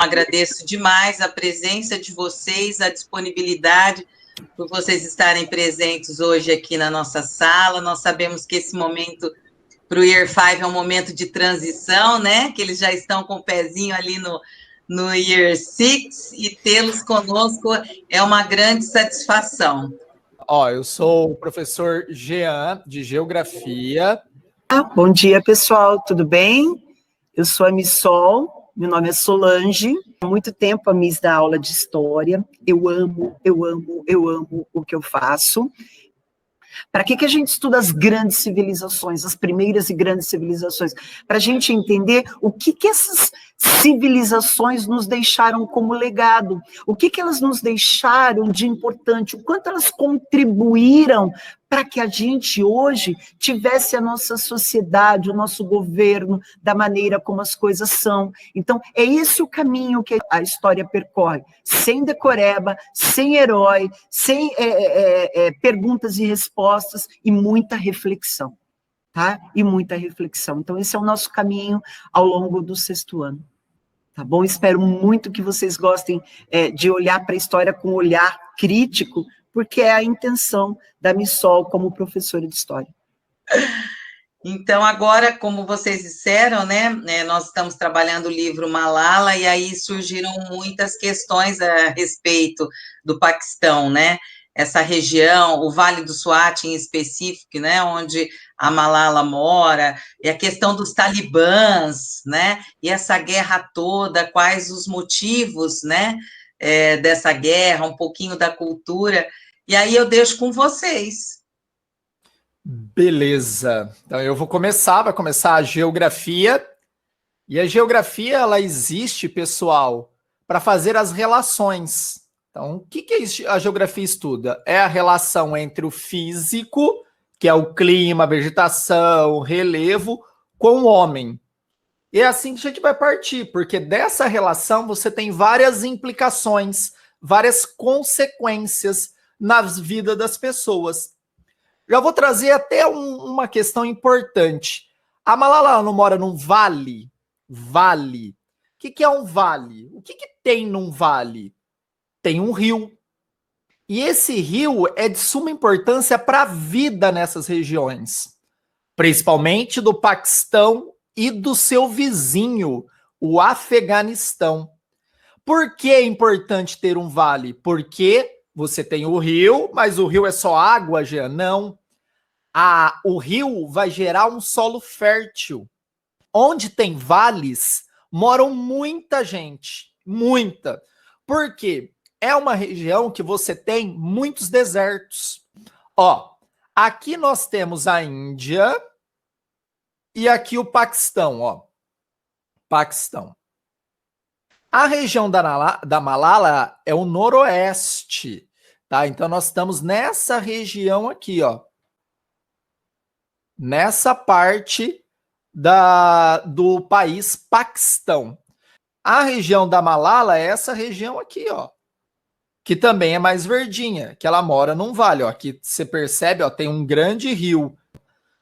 Agradeço demais a presença de vocês, a disponibilidade por vocês estarem presentes hoje aqui na nossa sala. Nós sabemos que esse momento para o Year 5 é um momento de transição, né? Que eles já estão com o pezinho ali no Year 6 e tê-los conosco é uma grande satisfação. Eu sou o professor Jean, de Geografia. Bom dia, pessoal, tudo bem? Eu sou a Miss Sol. Meu nome é Solange, há muito tempo a Miss dá aula de História, eu amo o que eu faço. Para que a gente estuda as grandes civilizações, as primeiras e grandes civilizações? Para a gente entender o que essas civilizações nos deixaram como legado, o que elas nos deixaram de importante, o quanto elas contribuíram para que a gente hoje tivesse a nossa sociedade, o nosso governo, da maneira como as coisas são. Então, é esse o caminho que a história percorre, sem decoreba, sem herói, sem perguntas e respostas, e muita reflexão, tá? E muita reflexão. Então, esse é o nosso caminho ao longo do 6º ano. Tá bom? Espero muito que vocês gostem de olhar para a história com um olhar crítico, porque é a intenção da Missol como professora de História. Então, agora, como vocês disseram, né, nós estamos trabalhando o livro Malala, e aí surgiram muitas questões a respeito do Paquistão, né? Essa região, o Vale do Swat em específico, né, onde a Malala mora, e a questão dos talibãs, né, e essa guerra toda, quais os motivos, né, dessa guerra, um pouquinho da cultura, e aí eu deixo com vocês. Beleza, então eu vou começar, vai começar a geografia, e a geografia, ela existe, pessoal, para fazer as relações. Então, o que a geografia estuda? É a relação entre o físico, que é o clima, a vegetação, o relevo, com o homem. E é assim que a gente vai partir, porque dessa relação você tem várias implicações, várias consequências na vida das pessoas. Já vou trazer até uma questão importante. A Malala não mora num vale? Vale. O que é um vale? O que tem num vale? Tem um rio. E esse rio é de suma importância para a vida nessas regiões, principalmente do Paquistão e do seu vizinho, o Afeganistão. Por que é importante ter um vale? Porque você tem o rio, mas o rio é só água, Jean? Não. O rio vai gerar um solo fértil. Onde tem vales, moram muita gente. Muita. Por quê? É uma região que você tem muitos desertos. Aqui nós temos a Índia e aqui o Paquistão, Paquistão. A região da Malala é o noroeste, tá? Então nós estamos nessa região aqui, nessa parte do país Paquistão. A região da Malala é essa região aqui, que também é mais verdinha, que ela mora num vale, aqui você percebe, tem um grande rio.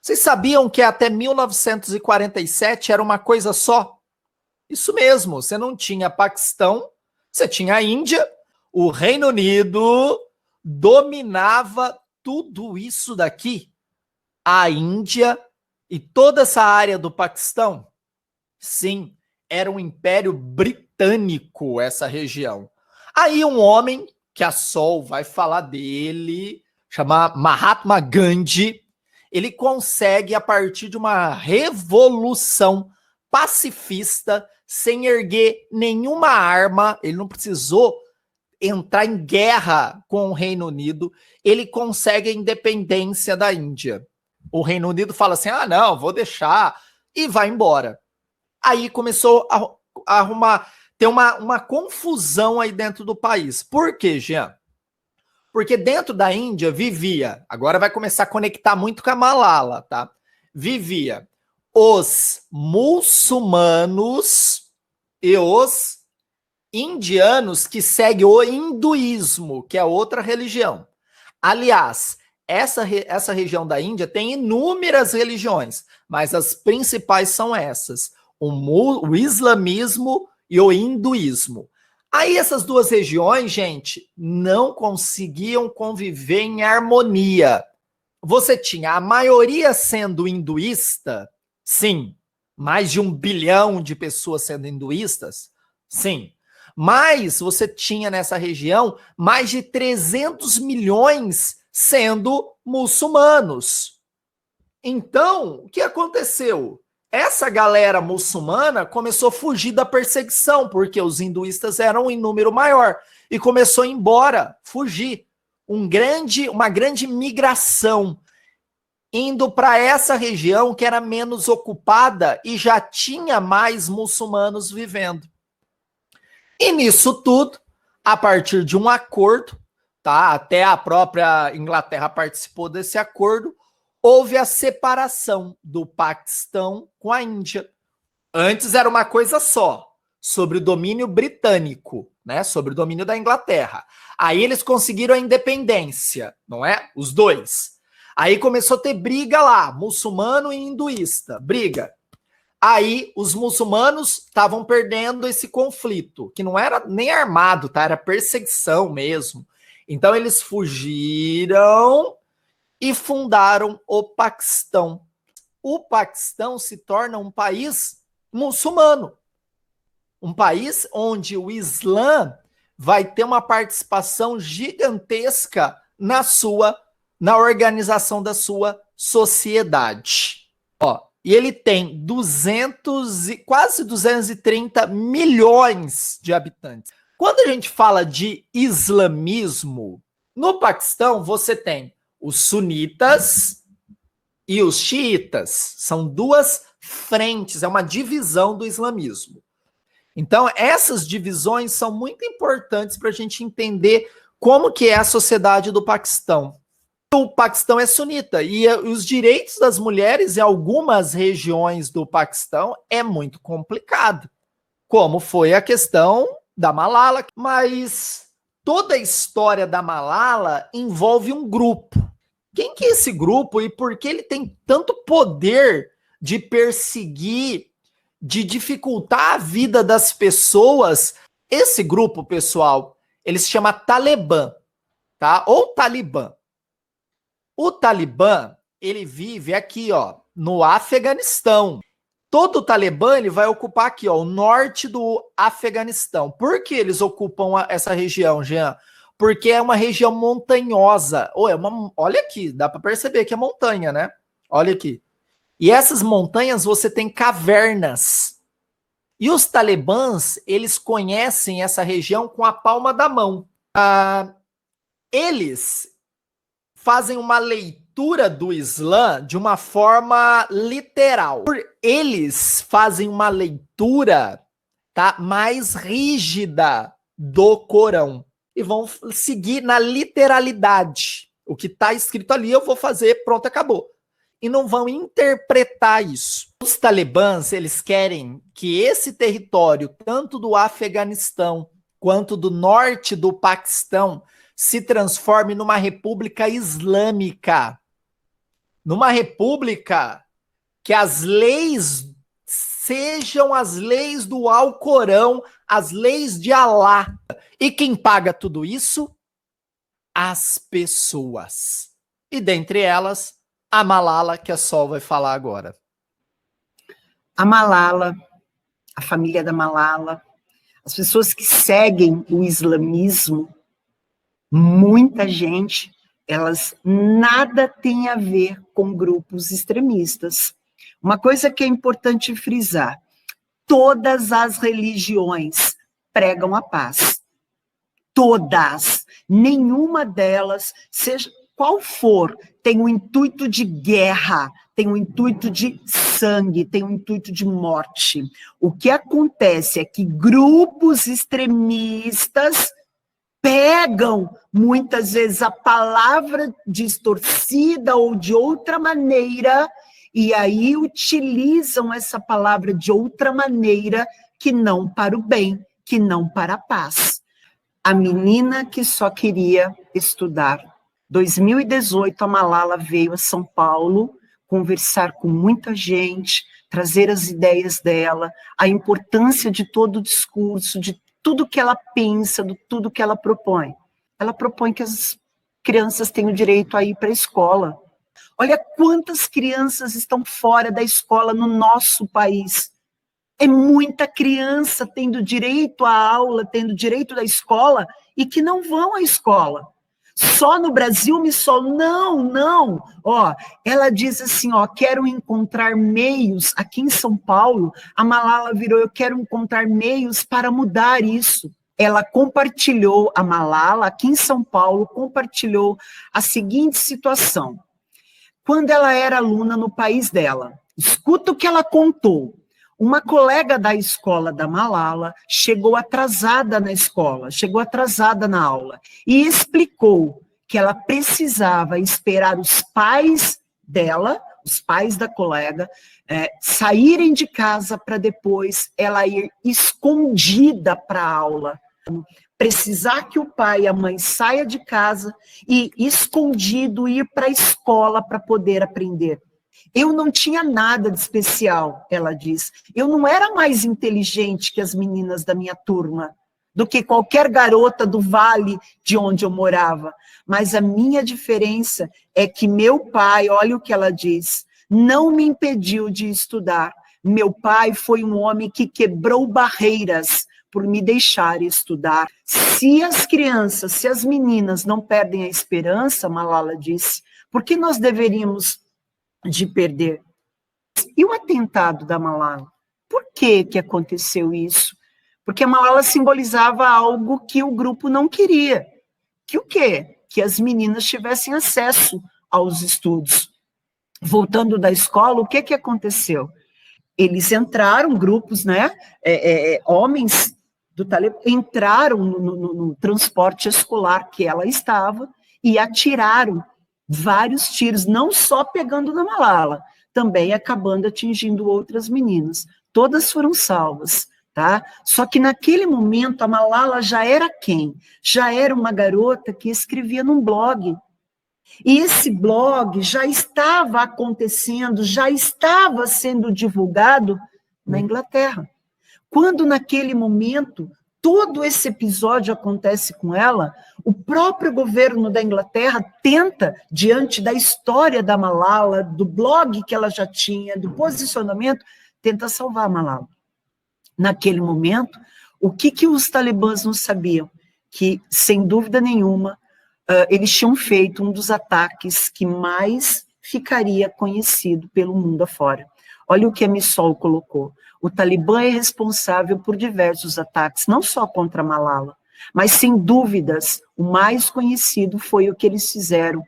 Vocês sabiam que até 1947 era uma coisa só? Isso mesmo, você não tinha Paquistão, você tinha a Índia, o Reino Unido dominava tudo isso daqui. A Índia e toda essa área do Paquistão, sim, era um império britânico essa região. Aí um homem, que a Sol vai falar dele, chama Mahatma Gandhi, ele consegue, a partir de uma revolução pacifista, sem erguer nenhuma arma, ele não precisou entrar em guerra com o Reino Unido, ele consegue a independência da Índia. O Reino Unido fala assim, não, vou deixar, e vai embora. Aí começou a arrumar... Tem uma confusão aí dentro do país. Por quê, Jean? Porque dentro da Índia vivia, agora vai começar a conectar muito com a Malala, tá? Vivia os muçulmanos e os indianos que seguem o hinduísmo, que é outra religião. Aliás, essa região da Índia tem inúmeras religiões, mas as principais são essas. O islamismo e o hinduísmo. Aí essas duas regiões, gente, não conseguiam conviver em harmonia. Você tinha a maioria sendo hinduísta, sim. Mais de 1 bilhão de pessoas sendo hinduístas, sim. Mas você tinha nessa região mais de 300 milhões sendo muçulmanos. Então, o que aconteceu? Essa galera muçulmana começou a fugir da perseguição, porque os hinduístas eram em número maior, e começou a ir embora, fugir. Uma grande migração, indo para essa região que era menos ocupada e já tinha mais muçulmanos vivendo. E nisso tudo, a partir de um acordo, tá? Até a própria Inglaterra participou desse acordo, houve a separação do Paquistão com a Índia. Antes era uma coisa só, sobre o domínio britânico, né? Sobre o domínio da Inglaterra. Aí eles conseguiram a independência, não é? Os dois. Aí começou a ter briga lá, muçulmano e hinduísta, briga. Aí os muçulmanos estavam perdendo esse conflito, que não era nem armado, tá? Era perseguição mesmo. Então eles fugiram e fundaram o Paquistão. O Paquistão se torna um país muçulmano. Um país onde o Islã vai ter uma participação gigantesca na organização da sua sociedade. Ó, e ele tem quase 230 milhões de habitantes. Quando a gente fala de islamismo, no Paquistão você tem os sunitas e os xiitas. São duas frentes, é uma divisão do islamismo. Então, essas divisões são muito importantes para a gente entender como que é a sociedade do Paquistão. O Paquistão é sunita e os direitos das mulheres em algumas regiões do Paquistão é muito complicado, como foi a questão da Malala. Mas toda a história da Malala envolve um grupo. Quem que é esse grupo e por que ele tem tanto poder de perseguir, de dificultar a vida das pessoas? Esse grupo, pessoal, ele se chama Talibã, tá? Ou Talibã. O Talibã, ele vive aqui, ó, no Afeganistão. Todo o Talibã, ele vai ocupar aqui, ó, o norte do Afeganistão. Por que eles ocupam essa região, Jean? Porque é uma região montanhosa. Olha aqui, dá para perceber que é montanha, né? Olha aqui. E essas montanhas você tem cavernas. E os talibãs, eles conhecem essa região com a palma da mão. Eles fazem uma leitura do Islã de uma forma literal. Eles fazem uma leitura, tá, mais rígida do Corão. E vão seguir na literalidade. O que está escrito ali eu vou fazer, pronto, acabou. E não vão interpretar isso. Os talibãs, eles querem que esse território, tanto do Afeganistão quanto do norte do Paquistão, se transforme numa república islâmica. Numa república que as leis sejam as leis do Alcorão, as leis de Alá. E quem paga tudo isso? As pessoas. E dentre elas, a Malala, que a Sol vai falar agora. A Malala, a família da Malala, as pessoas que seguem o islamismo, muita gente, elas nada têm a ver com grupos extremistas. Uma coisa que é importante frisar, todas as religiões pregam a paz. Todas. Nenhuma delas, seja qual for, tem o intuito de guerra, tem o intuito de sangue, tem o intuito de morte. O que acontece é que grupos extremistas pegam, muitas vezes, a palavra distorcida ou de outra maneira, e aí utilizam essa palavra de outra maneira, que não para o bem, que não para a paz. A menina que só queria estudar. 2018, a Malala veio a São Paulo conversar com muita gente, trazer as ideias dela, a importância de todo o discurso, de tudo que ela pensa, de tudo que ela propõe. Ela propõe que as crianças tenham direito a ir para a escola. Olha quantas crianças estão fora da escola no nosso país. É muita criança tendo direito à aula, tendo direito da escola, e que não vão à escola. Só no Brasil, Missol, não. Ó, ela diz assim, ó, quero encontrar meios, aqui em São Paulo, a Malala virou, eu quero encontrar meios para mudar isso. Ela compartilhou, a Malala, aqui em São Paulo, compartilhou a seguinte situação. Quando ela era aluna no país dela, escuta o que ela contou. Uma colega da escola da Malala chegou atrasada na escola, chegou atrasada na aula, e explicou que ela precisava esperar os pais dela, os pais da colega, saírem de casa para depois ela ir escondida para a aula. Precisar que o pai e a mãe saia de casa e escondido ir para a escola para poder aprender. Eu não tinha nada de especial, ela diz. Eu não era mais inteligente que as meninas da minha turma, do que qualquer garota do vale de onde eu morava. Mas a minha diferença é que meu pai, olha o que ela diz, não me impediu de estudar. Meu pai foi um homem que quebrou barreiras por me deixar estudar. Se as crianças, se as meninas não perdem a esperança, Malala disse, por que nós deveríamos de perder? E o atentado da Malala? Por que aconteceu isso? Porque a Malala simbolizava algo que o grupo não queria. Que o quê? Que as meninas tivessem acesso aos estudos. Voltando da escola, o que aconteceu? Eles entraram, grupos, né? Homens do Talibã, entraram no transporte escolar que ela estava e atiraram vários tiros, não só pegando na Malala, também acabando atingindo outras meninas. Todas foram salvas, tá? Só que naquele momento a Malala já era quem? Já era uma garota que escrevia num blog. E esse blog já estava acontecendo, já estava sendo divulgado na Inglaterra. Quando naquele momento todo esse episódio acontece com ela, o próprio governo da Inglaterra tenta, diante da história da Malala, do blog que ela já tinha, do posicionamento, tenta salvar a Malala. Naquele momento, o que os talibãs não sabiam? Que, sem dúvida nenhuma, eles tinham feito um dos ataques que mais ficaria conhecido pelo mundo afora. Olha o que a Missol colocou. O Talibã é responsável por diversos ataques, não só contra Malala, mas, sem dúvidas, o mais conhecido foi o que eles fizeram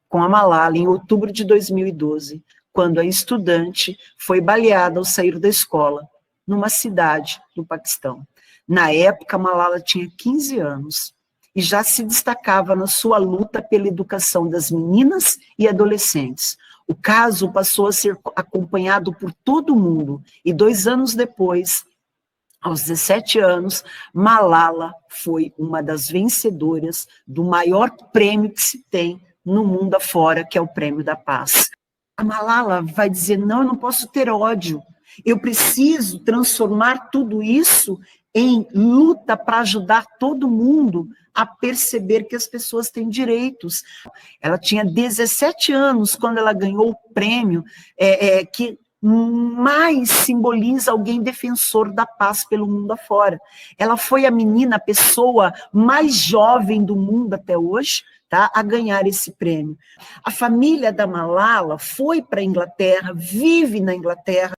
com a Malala em outubro de 2012, quando a estudante foi baleada ao sair da escola, numa cidade do Paquistão. Na época, Malala tinha 15 anos e já se destacava na sua luta pela educação das meninas e adolescentes. O caso passou a ser acompanhado por todo o mundo, e 2 anos depois, aos 17 anos, Malala foi uma das vencedoras do maior prêmio que se tem no mundo afora, que é o Prêmio da Paz. A Malala vai dizer, não, eu não posso ter ódio, eu preciso transformar tudo isso em luta para ajudar todo mundo a perceber que as pessoas têm direitos. Ela tinha 17 anos quando ela ganhou o prêmio, que mais simboliza alguém defensor da paz pelo mundo afora. Ela foi a menina, a pessoa mais jovem do mundo até hoje, tá, a ganhar esse prêmio. A família da Malala foi para a Inglaterra, vive na Inglaterra.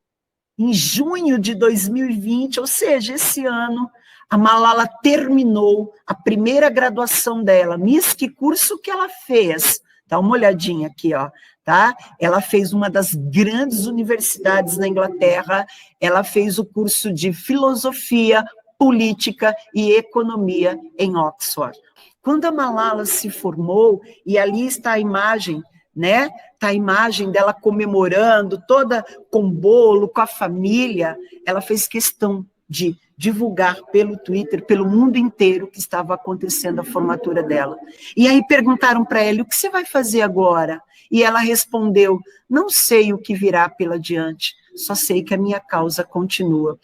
Em junho de 2020, ou seja, esse ano, a Malala terminou a primeira graduação dela. Miss, que curso que ela fez? Dá uma olhadinha aqui, ó, tá? Ela fez uma das grandes universidades na Inglaterra, ela fez o curso de filosofia, política e economia em Oxford. Quando a Malala se formou, e ali está a imagem, né? Tá a imagem dela comemorando, toda com bolo, com a família, ela fez questão de divulgar pelo Twitter, pelo mundo inteiro, que estava acontecendo a formatura dela. E aí perguntaram para ela, o que você vai fazer agora? E ela respondeu, não sei o que virá pela diante, só sei que a minha causa continua.